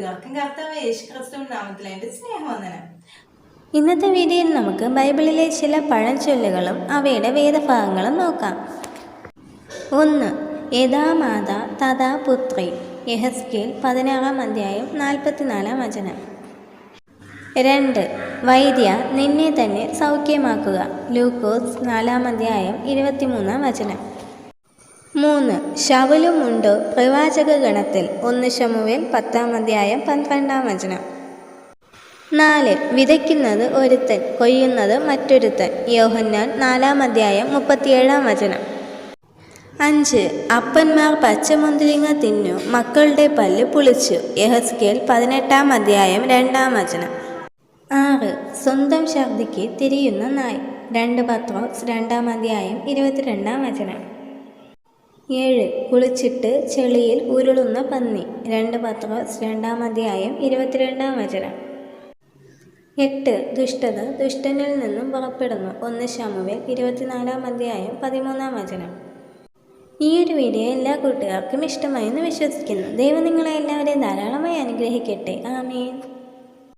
കൂട്ടുകാർക്കും കർത്താവ് യേശുക്രിസ്തുവിൻ നാമത്തിൽ എൻ്റെ സ്നേഹവന്ദനം. ഇന്നത്തെ വീഡിയോയിൽ നമുക്ക് ബൈബിളിലെ ചില പഴഞ്ചൊല്ലുകളും അവയുടെ വേദഭാഗങ്ങളും നോക്കാം. 1. യഥാ മാതാ തഥാ പുത്രി. യെഹെസ്കേൽ 16-ാം അധ്യായം 44-ാം വചനം. 2. വൈദ്യ നിന്നെ തന്നെ സൗഖ്യമാക്കുക. ലൂക്കോസ് 4-ാം അധ്യായം 23-ാം വചനം. 3. ശൗലുമുണ്ടോ പ്രവാചക ഗണത്തിൽ. 1 ശമൂവേൽ 10-ാം അധ്യായം 12-ാം വചനം. 4. വിതയ്ക്കുന്നത് ഒരുത്തൻ, കൊയ്യുന്നത് മറ്റൊരുത്തൻ. യോഹന്നാൻ 4-ാം അധ്യായം 37-ാം വചനം. 5. അപ്പന്മാർ പച്ചമുന്തിരിങ്ങ തിന്നു, മക്കളുടെ പല്ല് പുളിച്ചു. യെഹെസ്കേൽ 18-ാം അധ്യായം 2-ാം വചനം. 6. സ്വന്തം ഛർദിക്ക് തിരിയുന്ന നായ്. 2 പത്രോസ് 2-ാം അധ്യായം 22-ാം വചനം. 7. കുളിച്ചിട്ട് ചെളിയിൽ ഉരുളുന്ന പന്നി. 2 പത്രോസ് 2-ാം അധ്യായം 22-ാം വചനം. 8. ദുഷ്ടത ദുഷ്ടനിൽ നിന്നും പുറപ്പെടുന്നു. 1 ശമൂവേൽ 24-ാം അധ്യായം 13-ാം വചനം. ഈ ഒരു വീഡിയോ എല്ലാ കൂട്ടുകാർക്കും ഇഷ്ടമായെന്ന് വിശ്വസിക്കുന്നു. ദൈവം നിങ്ങളെ എല്ലാവരെയും ധാരാളമായി അനുഗ്രഹിക്കട്ടെ. ആമേൻ.